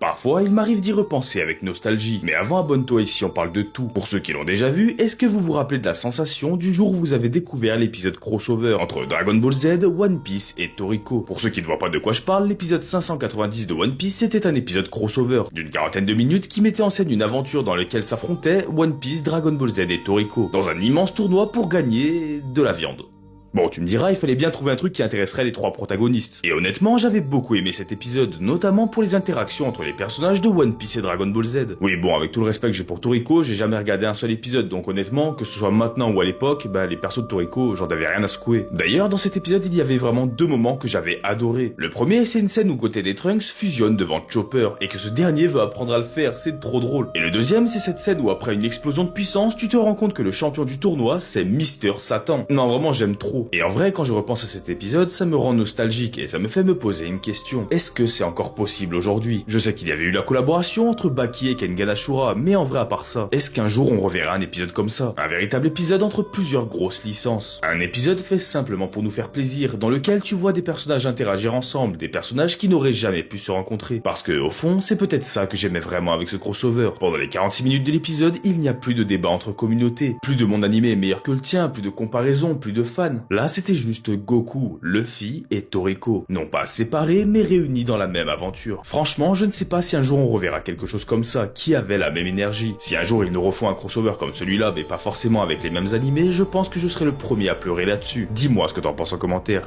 Parfois, il m'arrive d'y repenser avec nostalgie, mais avant abonne-toi ici on parle de tout. Pour ceux qui l'ont déjà vu, est-ce que vous vous rappelez de la sensation du jour où vous avez découvert l'épisode crossover entre Dragon Ball Z, One Piece et Toriko? Pour ceux qui ne voient pas de quoi je parle, l'épisode 590 de One Piece était un épisode crossover d'une quarantaine de minutes qui mettait en scène une aventure dans laquelle s'affrontaient One Piece, Dragon Ball Z et Toriko, dans un immense tournoi pour gagner de la viande. Bon, tu me diras, il fallait bien trouver un truc qui intéresserait les trois protagonistes. Et honnêtement, j'avais beaucoup aimé cet épisode, notamment pour les interactions entre les personnages de One Piece et Dragon Ball Z. Oui, bon, avec tout le respect que j'ai pour Toriko, j'ai jamais regardé un seul épisode, donc honnêtement, que ce soit maintenant ou à l'époque, les persos de Toriko, j'en avais rien à secouer. D'ailleurs, dans cet épisode, il y avait vraiment deux moments que j'avais adorés. Le premier, c'est une scène où côté des Trunks fusionne devant Chopper, et que ce dernier veut apprendre à le faire, c'est trop drôle. Et le deuxième, c'est cette scène où après une explosion de puissance, tu te rends compte que le champion du tournoi, c'est Mister Satan. Non, vraiment, j'aime trop. Et en vrai, quand je repense à cet épisode, ça me rend nostalgique et ça me fait me poser une question. Est-ce que c'est encore possible aujourd'hui? Je sais qu'il y avait eu la collaboration entre Baki et Kengan Ashura, mais en vrai à part ça, est-ce qu'un jour on reverra un épisode comme ça? Un véritable épisode entre plusieurs grosses licences. Un épisode fait simplement pour nous faire plaisir, dans lequel tu vois des personnages interagir ensemble, des personnages qui n'auraient jamais pu se rencontrer. Parce que, au fond, c'est peut-être ça que j'aimais vraiment avec ce crossover. Pendant les 46 minutes de l'épisode, il n'y a plus de débat entre communautés, plus de mon animé est meilleur que le tien, plus de comparaison, plus de fans. Là, c'était juste Goku, Luffy et Toriko. Non pas séparés, mais réunis dans la même aventure. Franchement, je ne sais pas si un jour on reverra quelque chose comme ça, qui avait la même énergie. Si un jour ils nous refont un crossover comme celui-là, mais pas forcément avec les mêmes animés, je pense que je serai le premier à pleurer là-dessus. Dis-moi ce que t'en penses en commentaire.